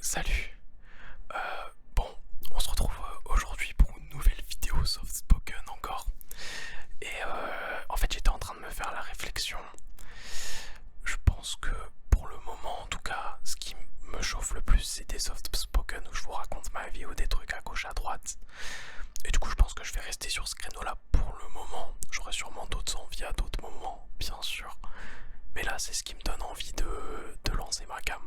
Salut. Bon, on se retrouve aujourd'hui pour une nouvelle vidéo soft spoken encore. Et en fait, j'étais en train de me faire la réflexion. Je pense que pour le moment, en tout cas, ce qui me chauffe le plus, c'est des soft spoken où je vous raconte ma vie ou des trucs à gauche à droite. Et du coup, je pense que je vais rester sur ce créneau-là pour le moment. J'aurai sûrement d'autres envies à d'autres moments, bien sûr. Mais là, c'est ce qui me donne envie de lancer ma cam.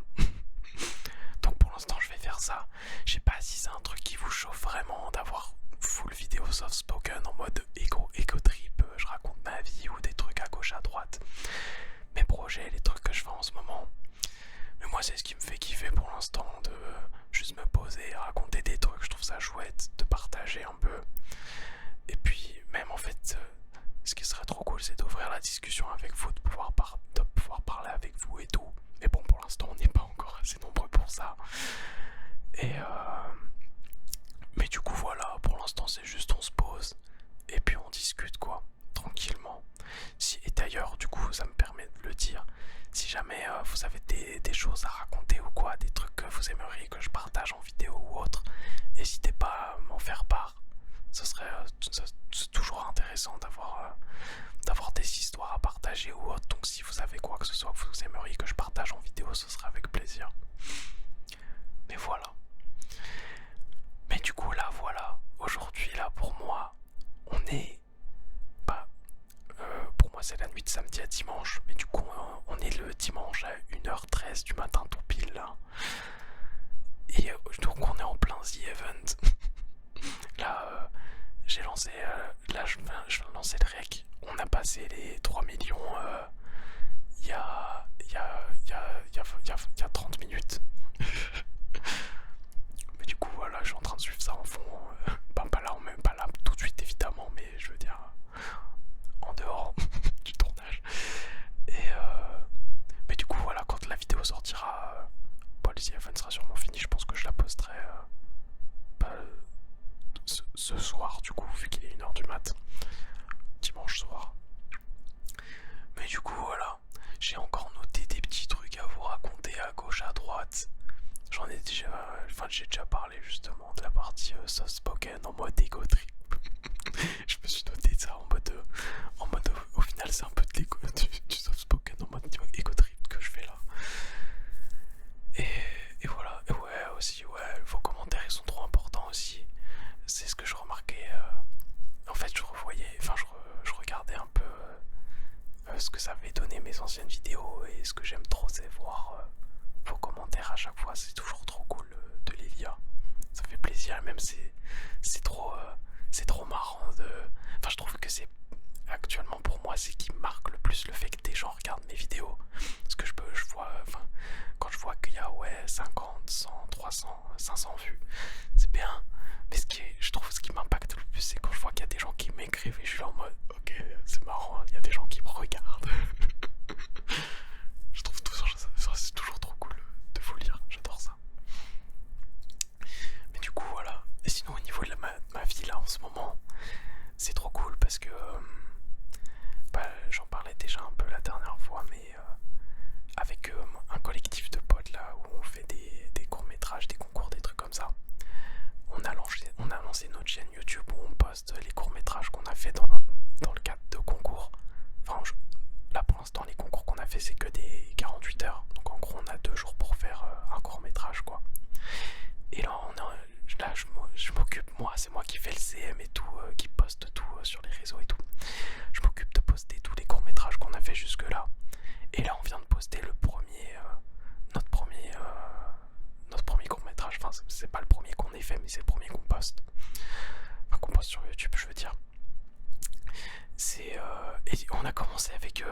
Donc pour l'instant je vais faire ça. Je sais pas si c'est un truc qui vous chauffe vraiment d'avoir full vidéo soft spoken en mode ego trip, je raconte ma vie ou des trucs à gauche à droite. Mes projets, les trucs que je fais en ce moment. Mais moi c'est ce qui me fait kiffer pour l'instant, de juste me poser, raconter des trucs, je trouve ça chouette, de partager un peu. Et puis même en fait, ce qui serait trop cool c'est d'ouvrir la discussion avec vous, de pouvoir parler avec vous et tout. Mais bon, pour l'instant on n'est pas encore assez nombreux pour ça. Et mais du coup voilà, pour l'instant c'est juste on se pose et puis on discute quoi, tranquillement. Et d'ailleurs du coup ça me permet de le dire, si jamais vous avez des choses à raconter ou quoi, des trucs que vous aimeriez que je partage en vidéo ou autre, n'hésitez pas à m'en faire part. Ce serait c'est toujours intéressant d'avoir des histoires à partager ou autre. Donc si vous avez quoi que ce soit que vous aimeriez que je partage en vidéo, ce sera avec plaisir. Mais voilà. Mais du coup là voilà, aujourd'hui là pour moi, on est... Bah, pour moi c'est la nuit de samedi à dimanche, mais du coup on est le dimanche à 1h13 du matin tout pile là. Et donc on est en plein The Event. Là j'ai lancé, là je viens de lancer le rec. On a passé les 3 millions il y a 30 minutes. Mais du coup voilà, je suis en train de suivre ça en fond. Pas là, même pas là tout de suite évidemment, mais je veux dire en dehors du tournage. Et mais du coup voilà, quand la vidéo sortira, Paul The Event sera sûrement fini. Je pense que je la posterai ce soir du coup, vu qu'il est 1h du mat, dimanche soir. Mais du coup voilà, j'ai encore noté des petits trucs à vous raconter à gauche à droite. J'en ai déjà, enfin j'ai déjà parlé justement de la partie soft spoken en mode ego trip. Je me suis noté ça en mode au final c'est un peu de du soft spoken en mode ego trip que je fais là. Et voilà, et ouais aussi, ouais, vos commentaires ils sont trop importants aussi. C'est ce que je remarquais. En fait je revoyais, enfin je regardais un peu ce que ça avait donné mes anciennes vidéos, et ce que j'aime trop c'est voir vos commentaires à chaque fois. C'est toujours trop cool de les lire, ça fait plaisir. Même c'est trop marrant de... Enfin je trouve que c'est actuellement pour moi c'est qui marque le plus le fait que des gens regardent mes vidéos, parce que je vois, enfin quand je vois qu'il y a 50, 100, 300, 500 vues, c'est bien. Mais je trouve ce qui m'impacte le plus, c'est quand je vois qu'il y a des gens qui m'écrivent et je suis là en mode ok, c'est marrant, il y a des gens qui me regardent. Je trouve tout ça, c'est toujours trop cool de vous lire, j'adore ça. Mais du coup voilà, et sinon au niveau de ma vie là en ce moment, c'est trop cool parce que j'en parlais déjà un peu la dernière fois, mais avec un collectif de potes là où on fait des courts-métrages, des concours, des trucs comme ça. On a lancé notre chaîne YouTube où on poste les courts-métrages qu'on a fait dans le cadre de concours. Enfin, là pour l'instant, les concours qu'on a fait, c'est que des 48 heures. Donc en gros, on a 2 jours pour faire un court-métrage quoi. Et là, là je m'occupe, moi, c'est moi qui fais le CM et tout, qui poste tout sur les réseaux et tout. Je m'occupe de poster tous les courts-métrages qu'on a fait jusque-là. Et là, on vient de poster notre premier court-métrage. Enfin, c'est pas le premier qu'on ait fait, mais c'est le premier qu'on poste. Enfin, qu'on poste sur YouTube, je veux dire. Et on a commencé avec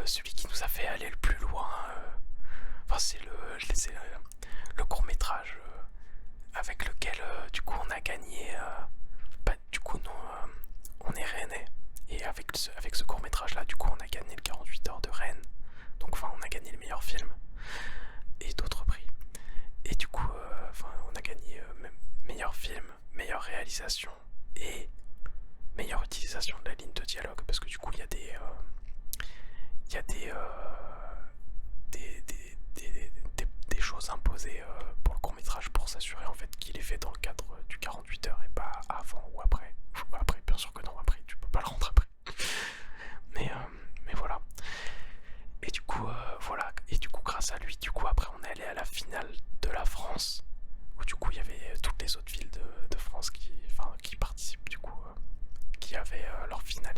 celui qui nous a fait aller le plus loin. Enfin, c'est le court-métrage avec lequel, du coup, on a gagné. Du coup, nous, on est rennais. Et avec ce court-métrage-là, du coup, on a gagné le 48 heures de Rennes. Donc, enfin, on a gagné le meilleur film et d'autres prix. Et du coup, on a gagné meilleur film, meilleure réalisation et meilleure utilisation de la ligne de dialogue, parce que du coup, il y a des choses nous imposer pour le court-métrage pour s'assurer en fait qu'il est fait dans le cadre du 48 heures et pas avant ou après. Après, bien sûr que non, après, tu peux pas le rendre après. Mais voilà. Et du coup, voilà. Et du coup, grâce à lui, du coup, après, on est allé à la finale de la France, où du coup, il y avait toutes les autres villes de France qui participent, du coup, qui avaient leur finale,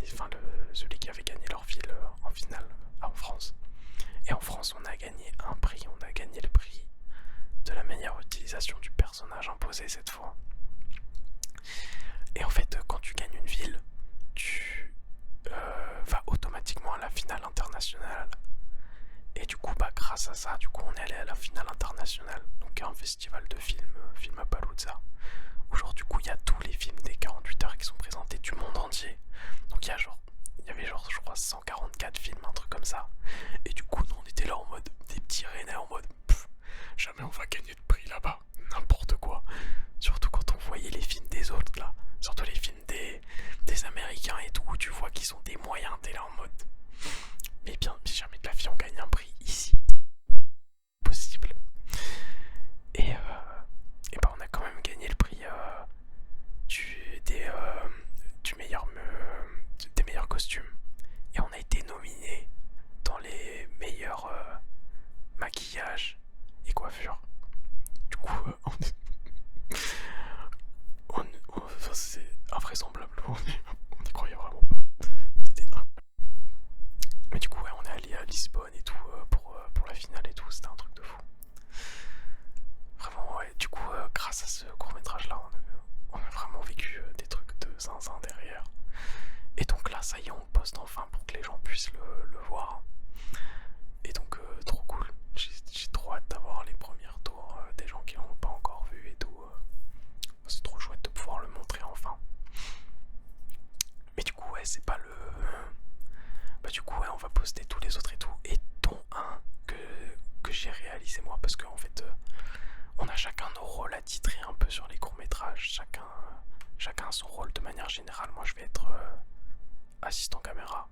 celui qui avait gagné leur ville en finale en France. Et en France, on a gagné un prix, on a gagné le prix de la meilleure utilisation du personnage imposé cette fois. Et en fait, quand tu gagnes une ville, tu vas automatiquement à la finale internationale. Et du coup, bah, grâce à ça, du coup, on est allé à la finale internationale, donc un festival de films, Filmapalooza, où genre, du coup, il y a tous les films des 48 heures qui sont présentés du monde entier. Donc il y avait genre, je crois, 144 films, un truc comme ça. Et du coup, nous, on était là en mode, des petits rennais en mode, jamais on va gagner de prix là-bas, n'importe quoi. Surtout quand on voyait les films des autres là, surtout les films des Américains et tout, où tu vois qu'ils ont des moyens, t'es là en mode, mais jamais de la vie on gagne un prix ici, possible. Et bah on a quand même gagné le prix des meilleurs costumes. Et on a été nominé dans les meilleurs maquillages et coiffures. Du coup, c'est invraisemblable. On n'y croyait vraiment pas. C'était incroyable. Mais du coup, ouais, on est allé à Lisbonne et tout pour la finale et tout. C'était un truc de fou. Vraiment, ouais. Du coup, grâce à ce court-métrage-là, on a vraiment vécu des trucs de zinzin derrière. Et donc là, ça y est, on poste enfin pour que les gens puissent le voir. Et donc, trop cool. J'ai trop hâte d'avoir les premiers retours des gens qui l'ont pas encore vu et tout. C'est trop chouette de pouvoir le montrer enfin. Mais du coup, ouais, c'est pas le... Bah du coup, ouais, on va poster tous les autres et tout. Et dont un que j'ai réalisé moi. Parce qu'en fait, on a chacun nos rôles attitrés un peu sur les courts-métrages. Chacun son rôle de manière générale. Moi, je vais être assistant caméra.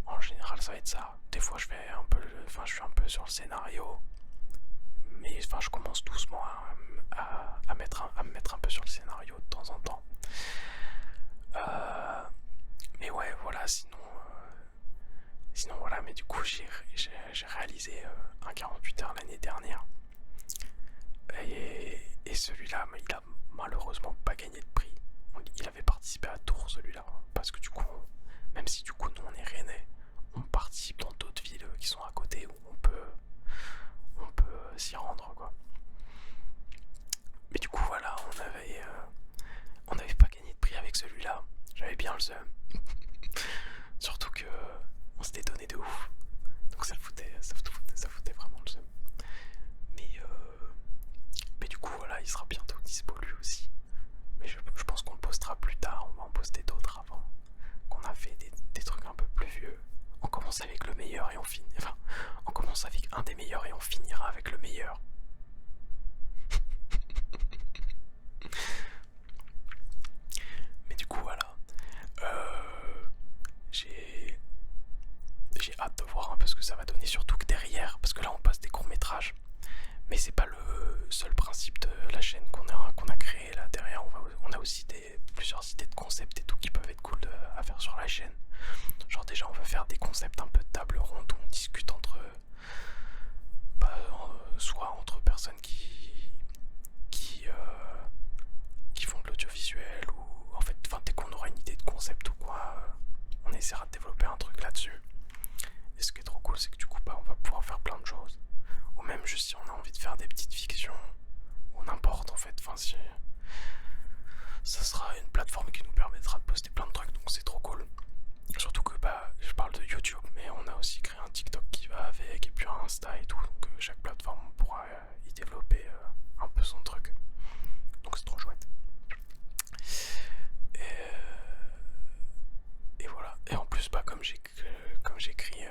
En général, ça va être ça. Des fois, je suis un peu sur le scénario. Mais enfin, je commence doucement à me mettre un peu sur le scénario de temps en temps. Mais ouais, voilà, sinon voilà, mais du coup, j'ai réalisé un 48 heures l'année dernière. Et celui-là, mais il a malheureusement pas gagné de prix. Il avait participé à Tours, celui-là. Parce que du coup, même si du coup, nous, on est rennais, on participe dans d'autres villes qui sont à côté où on peut s'y rendre, quoi. Mais du coup, voilà, on avait pas gagné de prix avec celui-là. J'avais bien le seum. Surtout que on s'était donné de ouf. Donc ça foutait vraiment le seum. Mais du coup, voilà, il sera bientôt dispo lui aussi. Mais je pense qu'on le postera plus tard. On va en poster d'autres avant. Qu'on a fait des trucs un peu plus vieux. On commence avec le meilleur et on finit. Enfin, on commence avec un des meilleurs et on finira avec le meilleur. Mais du coup, voilà. J'ai hâte de voir un peu ce que ça va donner, surtout que derrière, parce que là on passe des courts-métrages, mais c'est pas le seul principe de la chaîne qu'on a créé. Là derrière, on a aussi plusieurs idées de concepts et tout qui peuvent être cool à faire sur la chaîne. Genre déjà on veut faire des concepts un peu de table ronde où on discute soit entre personnes qui font de l'audiovisuel, ou en fait dès qu'on aura une idée de concept ou quoi, on essaiera de développer un truc là-dessus. Et ce qui est trop cool, c'est que du coup on va pouvoir faire plein de choses. Ou même juste si on a envie de faire des petites fictions, ou n'importe en fait, enfin si... Ça sera une plateforme qui nous permettra de poster plein de trucs, donc c'est trop cool. Surtout que je parle de YouTube, mais on a aussi créé un TikTok qui va avec, et puis un Insta et tout, donc chaque plateforme pourra y développer un peu son truc. Donc c'est trop chouette. Et voilà. Et en plus, comme j'écris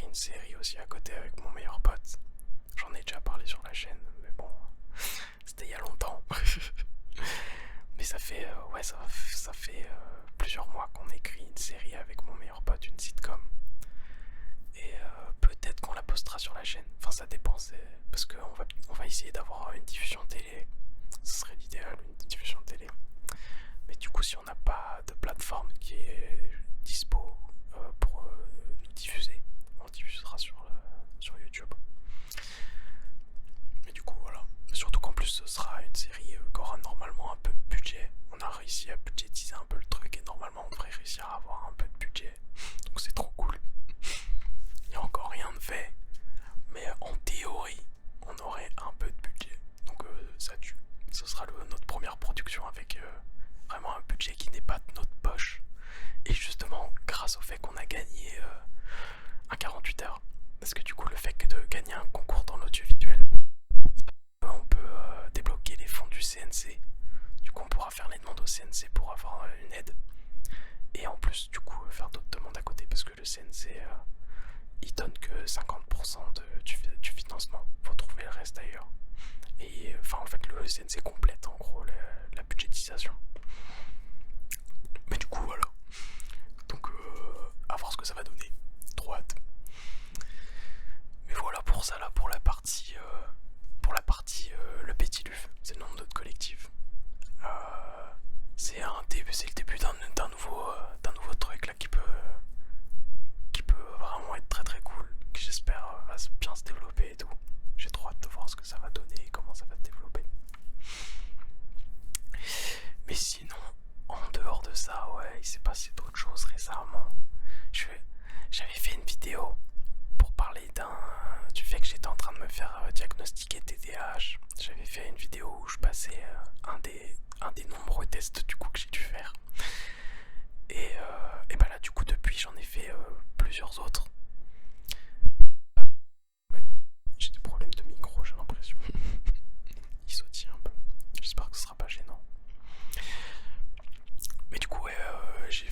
une série aussi à côté avec mon meilleur pote. J'en ai déjà parlé sur la chaîne, mais bon, c'était il y a longtemps. Mais ça fait plusieurs mois qu'on écrit une série avec mon meilleur pote, une sitcom. Et peut-être qu'on la postera sur la chaîne. Enfin, ça dépend, parce qu'on va essayer d'avoir une diffusion télé. Ce serait l'idéal, une diffusion télé. Mais du coup, si on n'a pas de plateforme qui est dispo pour nous diffuser, on diffusera sur YouTube. Mais du coup, voilà. Surtout qu'en plus, ce sera une série qui aura normalement un peu de budget. On a réussi à budgétiser un peu le truc et normalement, on devrait réussir à avoir un peu de budget. Donc c'est trop cool. Il n'y a encore rien de fait. Mais en théorie, on aurait un peu de budget. Donc ça tue. Ce sera notre première production avec vraiment un budget qui n'est pas de notre poche. Et justement, grâce au fait qu'on a gagné un 48 heures. Parce que du coup, le fait que de gagner un concours dans l'audiovisuel, on peut débloquer les fonds du CNC. Du coup, on pourra faire les demandes au CNC pour avoir une aide. Et en plus, du coup, faire d'autres demandes à côté. Parce que le CNC, il donne que 50% du financement. Faut trouver le reste ailleurs. Et enfin, en fait, le CNC complète en gros la budgétisation. Mais du coup, voilà. Donc, à voir ce que ça va donner. Trop hâte. Mais voilà pour ça, là, pour la partie le Petit Luf. C'est le nom de notre collectif. C'est le début d'un nouveau truc là qui peut vraiment être très très cool, qui j'espère va bien se développer et tout. J'ai trop hâte de voir ce que ça va donner et comment ça va se développer. Mais sinon, en dehors de ça, ouais, il s'est passé d'autres choses récemment. J'avais fait une vidéo pour parler du fait que j'étais en train de me faire diagnostiquer TDAH. J'avais fait une vidéo où je passais un des nombreux tests du coup que j'ai dû faire. Et bah là du coup depuis j'en ai fait plusieurs autres. Ouais, j'ai des problèmes de micro, j'ai l'impression. Il sautille un peu. J'espère que ce sera pas gênant. Mais du coup ouais, j'ai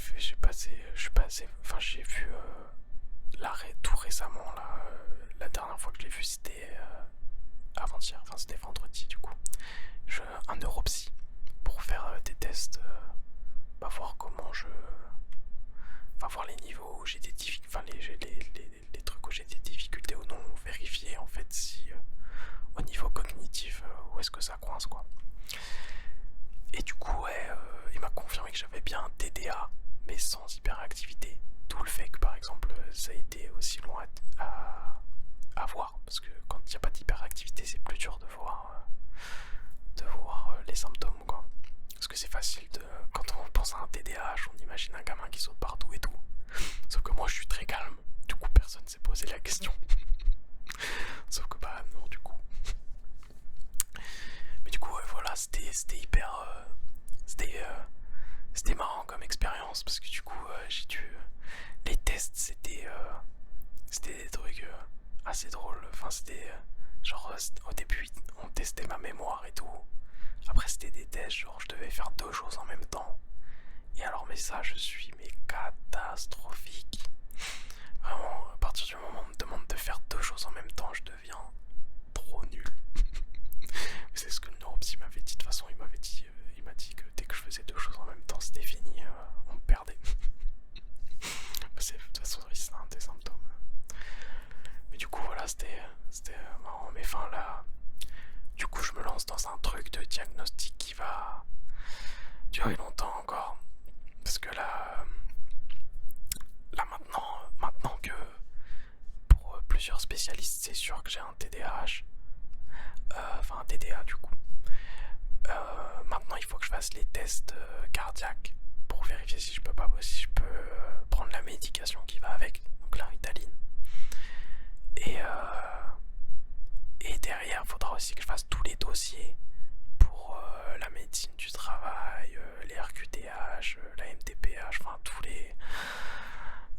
vu l'arrêt tout récemment là. La dernière fois que je l'ai vu c'était avant-hier, enfin c'était vendredi du coup. Un neuropsy pour faire des tests, voir comment voir les niveaux où j'ai des difficultés, enfin les trucs où j'ai des difficultés ou non, vérifier en fait si au niveau cognitif où est-ce que ça coince quoi. Et du coup ouais, il m'a confirmé que j'avais bien un TDA mais sans hyperactivité, d'où le fait que par exemple ça a été aussi long à voir, parce que quand il n'y a pas d'hyperactivité c'est plus dur de voir les symptômes quoi. Parce que c'est facile quand on pense à un TDAH, on imagine un gamin qui saute partout et tout. Sauf que moi je suis très calme, du coup personne s'est posé la question. Sauf que bah non du coup. Mais du coup ouais, voilà, c'était hyper c'était marrant comme expérience parce que du coup j'ai dû les tests c'était des trucs assez drôles. Enfin c'était genre au début on testait ma mémoire et tout. Après c'était des tests genre je devais faire 2 choses en même temps. Et alors mais ça je suis catastrophique. Vraiment à partir du moment où on me demande de faire 2 choses en même temps je deviens trop nul. C'est ce que le neuropsy m'avait dit. De toute façon il m'a dit que dès que je faisais 2 choses en même temps c'était fini, on me perdait. De toute façon c'est un des symptômes. Mais du coup voilà c'était marrant. Mais enfin là du coup je me lance dans un truc de diagnostic qui va durer longtemps encore. Parce que là maintenant que pour plusieurs spécialistes c'est sûr que j'ai un TDAH, enfin un TDA du coup, maintenant il faut que je fasse les tests cardiaques pour vérifier si je peux prendre la médication qui va avec, donc la Ritaline. Et derrière il faudra aussi que je fasse tous les dossiers pour la médecine du travail, les RQTH, la MDPH, enfin tous les...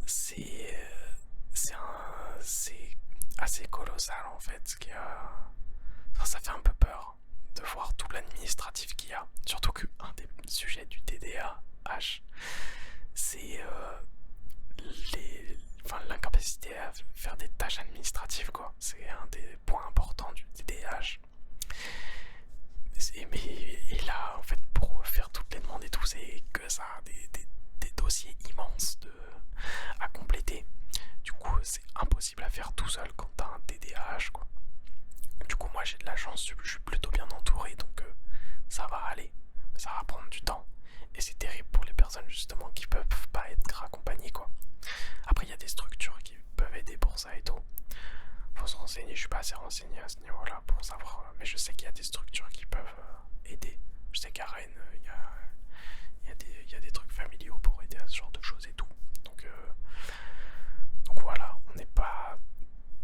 C'est assez colossal en fait, enfin, ça fait un peu peur de voir tout l'administratif qu'il y a. Surtout qu'un des sujets du TDAH, c'est l'incapacité à faire des tâches administratives quoi. C'est un des points importants du TDAH. Et là en fait pour faire toutes les demandes et tout c'est que ça, des dossiers immenses à compléter. Du coup c'est impossible à faire tout seul quand t'as un TDAH quoi. moi j'ai de la chance, je suis plutôt bien entouré, donc ça va aller. Ça va prendre du temps. Et c'est terrible pour les personnes justement qui peuvent pas être accompagnées, quoi. Après, il y a des structures qui peuvent aider pour ça et tout. Faut se renseigner, je suis pas assez renseigné à ce niveau-là pour savoir, mais je sais qu'il y a des structures qui peuvent aider. Je sais qu'à Rennes, il y a des trucs familiaux pour aider à ce genre de choses et tout. Donc voilà, on n'est pas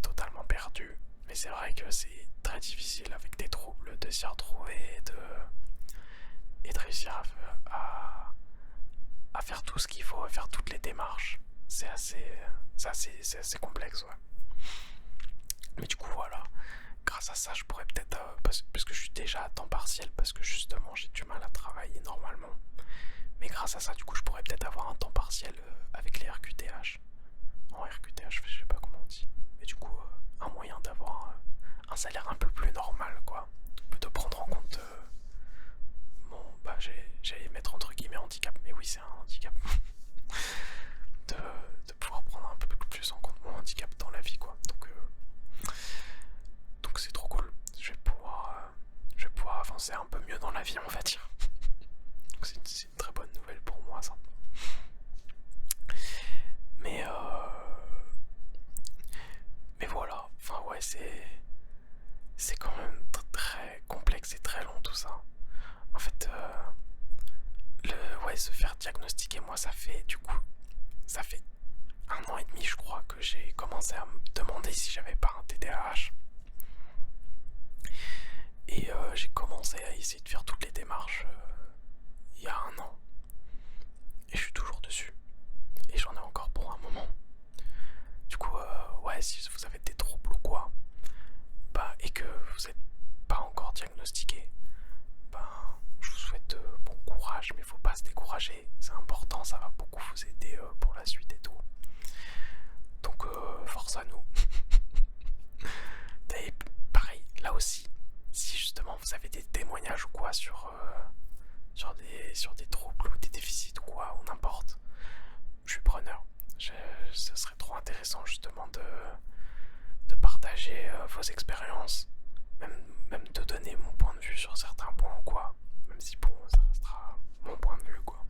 totalement perdu, mais c'est vrai que c'est très difficile avec des troubles de s'y retrouver et de réussir à faire tout ce qu'il faut, à faire toutes les démarches. C'est assez complexe, ouais. Mais du coup, voilà, grâce à ça, je pourrais peut-être, parce que je suis déjà à temps partiel, parce que justement, j'ai du mal à travailler normalement. Mais grâce à ça, du coup, je pourrais peut-être avoir un temps partiel avec les RQTH. En RQTH, je sais pas comment on dit. Mais du coup, un moyen d'avoir un salaire un peu plus normal, quoi. De prendre en compte j'allais mettre entre guillemets handicap, mais oui, c'est un handicap. de pouvoir prendre un peu plus en compte mon handicap dans la vie, quoi. Donc c'est trop cool. Je vais pouvoir avancer un peu mieux dans la vie, on va dire. Donc c'est une très bonne nouvelle pour moi, ça. Mais voilà, enfin ouais, c'est quand même très complexe et très long tout ça. En fait, se faire diagnostiquer, moi ça fait 1 an et demi, je crois, que j'ai commencé à me demander si j'avais pas un TDAH. Et j'ai commencé à essayer de faire toutes les démarches il y a 1 an. Et je suis toujours dessus. Et j'en ai encore pour un moment. Du coup, si vous avez des troubles ou quoi, et que vous n'êtes pas encore diagnostiqué, je vous souhaite bon courage, mais il faut pas se décourager. C'est important, ça va beaucoup vous aider pour la suite et tout. Donc, force à nous. Et pareil, là aussi, si justement vous avez des témoignages ou quoi sur des troubles ou des déficits ou quoi, ou n'importe, je suis preneur. Ce serait trop intéressant justement de partager vos expériences, même de donner mon point de vue sur certains points ou quoi, même si bon, ça restera mon point de vue, quoi.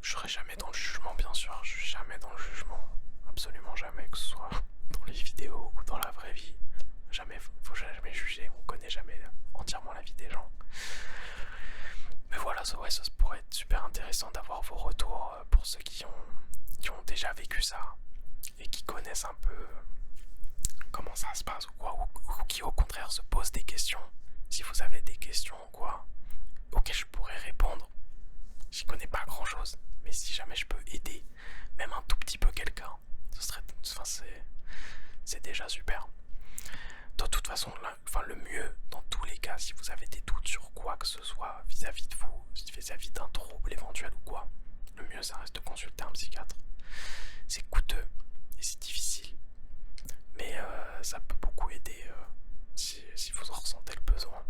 Je serai jamais dans le jugement, bien sûr, je suis jamais dans le jugement, absolument jamais, que ce soit dans les vidéos ou dans la vraie vie. Jamais, faut jamais juger, on connaît jamais entièrement la vie des gens. Mais voilà, ça pourrait être super intéressant d'avoir vos retours pour ceux qui ont déjà vécu ça et qui connaissent un peu comment ça se passe ou quoi, ou qui au contraire se posent des questions. Si vous avez des questions ou quoi auxquelles je pourrais répondre, j'y connais pas grand chose, mais si jamais je peux aider même un tout petit peu quelqu'un, c'est déjà super. De toute façon, le mieux dans tous les cas, si vous avez des doutes sur quoi que ce soit vis-à-vis de vous, vis-à-vis d'un trouble éventuel ou quoi, le mieux ça reste de consulter un psychiatre. C'est coûteux et c'est difficile, mais ça peut beaucoup aider si vous en ressentez le besoin.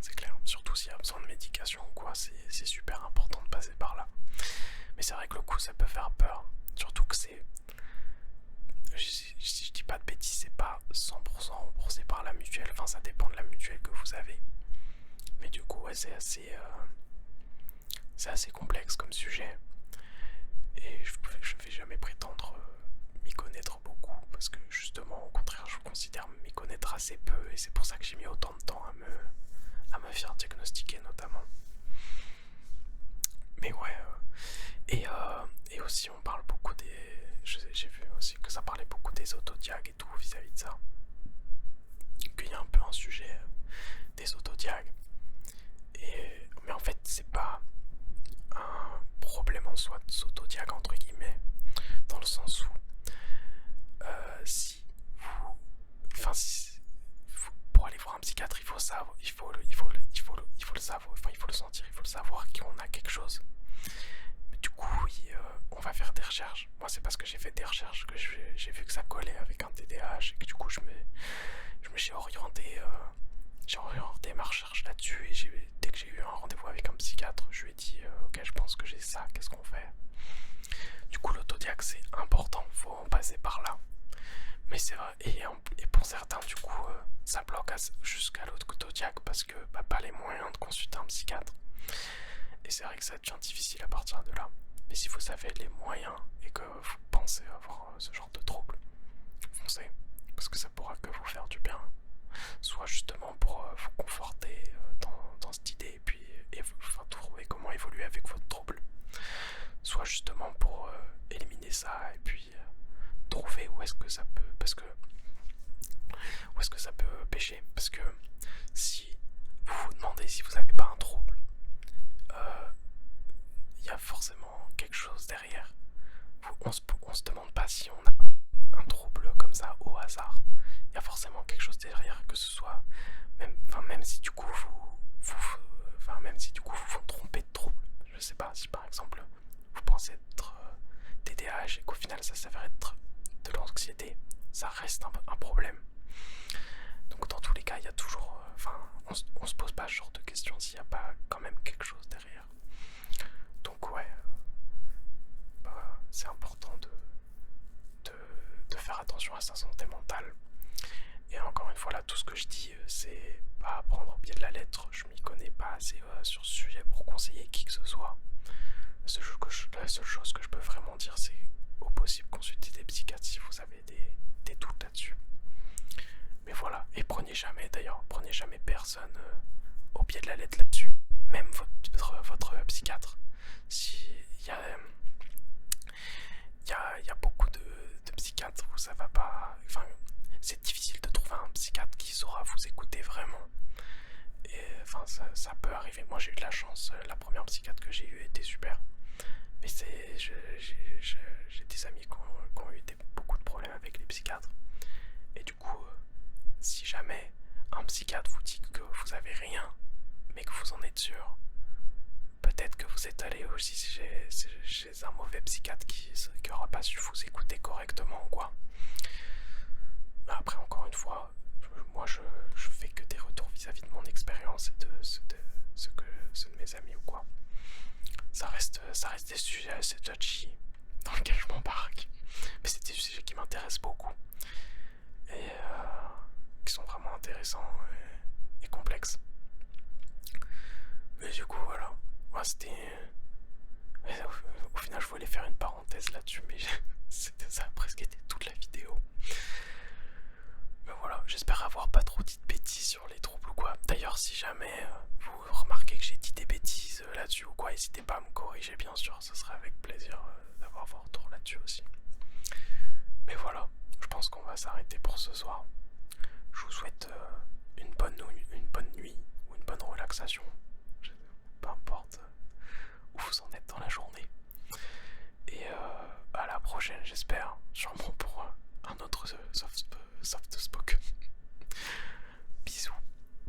C'est clair, surtout s'il y a besoin de médication ou quoi, c'est super important de passer par là. Mais c'est vrai que le coup ça peut faire peur, surtout que si je dis pas de bêtises, c'est pas 100% remboursé par la mutuelle, enfin ça dépend de la mutuelle que vous avez. Mais du coup c'est assez complexe comme sujet. Et je vais jamais prétendre m'y connaître beaucoup, parce que justement au contraire je considère m'y connaître assez peu, et c'est pour ça que j'ai mis autant de temps à me faire diagnostiquer notamment. Mais ouais, et aussi on parle beaucoup j'ai vu aussi que ça parlait beaucoup des autodiag et tout vis-à-vis de ça, qu'il y a un peu un sujet des autodiag, mais en fait c'est pas un problème en soi de s'autodiag entre guillemets, dans le sens où pour aller voir un psychiatre, il faut savoir, il faut le savoir, enfin il faut le sentir, il faut le savoir qu'on a quelque chose. Mais du coup, oui, on va faire des recherches. Moi, c'est parce que j'ai fait des recherches que j'ai vu que ça collait avec un TDAH et que du coup, j'ai orienté ma recherche là-dessus. Et dès que j'ai eu un rendez-vous avec un psychiatre, je lui ai dit ok, je pense que j'ai ça, qu'est-ce qu'on fait? Du coup, l'autodiag c'est important, faut en passer par là. Mais c'est vrai, et pour certains, du coup, ça bloque jusqu'à l'autre Zodiac parce que pas les moyens de consulter un psychiatre. Et c'est vrai que ça devient difficile à partir de là. Mais si vous avez les moyens et que vous pensez avoir ce genre de trouble, foncez, parce que ça pourra que vous faire du bien. Soit justement pour vous conforter dans cette idée et puis enfin, trouver comment évoluer avec votre trouble. Soit justement pour éliminer ça et puis trouver où est-ce que ça peut, parce que où est-ce que ça peut pêcher. Parce que si vous vous demandez si vous n'avez pas un trouble, il y a forcément quelque chose derrière. On se demande pas si on a un trouble comme ça au hasard. Il y a forcément quelque chose derrière, que ce soit même si du coup même si du coup vous vous trompez de trouble. Je sais pas, si par exemple vous pensez être TDAH et qu'au final ça s'avère être de l'anxiété, ça reste un problème. Donc dans tous les cas, il y a toujours, on se pose pas ce genre de questions s'il n'y a pas quand même quelque chose derrière. Donc ouais, c'est important de faire attention à sa santé mentale. Et encore une fois là, tout ce que je dis, c'est pas à prendre au pied de la lettre. Je m'y connais pas assez sur ce sujet pour conseiller qui que ce soit. La seule chose que je peux vraiment dire, c'est au possible consulter des psychiatres si vous avez des doutes là-dessus. Mais voilà, et prenez jamais personne au pied de la lettre là-dessus. Même votre psychiatre. Il y a beaucoup de psychiatres où ça va pas. Enfin, c'est difficile de trouver un psychiatre qui saura vous écouter vraiment. Et enfin, ça peut arriver. Moi, j'ai eu de la chance. La première psychiatre que j'ai eue était super. Mais j'ai des amis qui ont eu beaucoup de problèmes avec les psychiatres. Et du coup, si jamais un psychiatre vous dit que vous avez rien, mais que vous en êtes sûr, peut-être que vous êtes allé aussi chez un mauvais psychiatre qui aura pas su vous écouter correctement, quoi. Mais après, encore une fois, moi je fais que des retours vis-à-vis de mon expérience et de ceux de mes amis ou quoi. Ça reste des sujets assez touchy dans lesquels je m'embarque. Mais c'est des sujets qui m'intéressent beaucoup et qui sont vraiment intéressants et complexes. Mais du coup, voilà. Moi, au final, je voulais faire une parenthèse là-dessus, mais ça a presque été toute la vidéo. Mais voilà, j'espère avoir pas trop dit de bêtises sur les troubles ou quoi. D'ailleurs, si jamais vous remarquez que j'ai dit des bêtises là-dessus ou quoi, n'hésitez pas à me corriger, bien sûr. Ce serait avec plaisir d'avoir vos retours là-dessus aussi. Mais voilà, je pense qu'on va s'arrêter pour ce soir. Je vous souhaite une bonne nuit ou une bonne relaxation. Peu importe où vous en êtes dans la journée.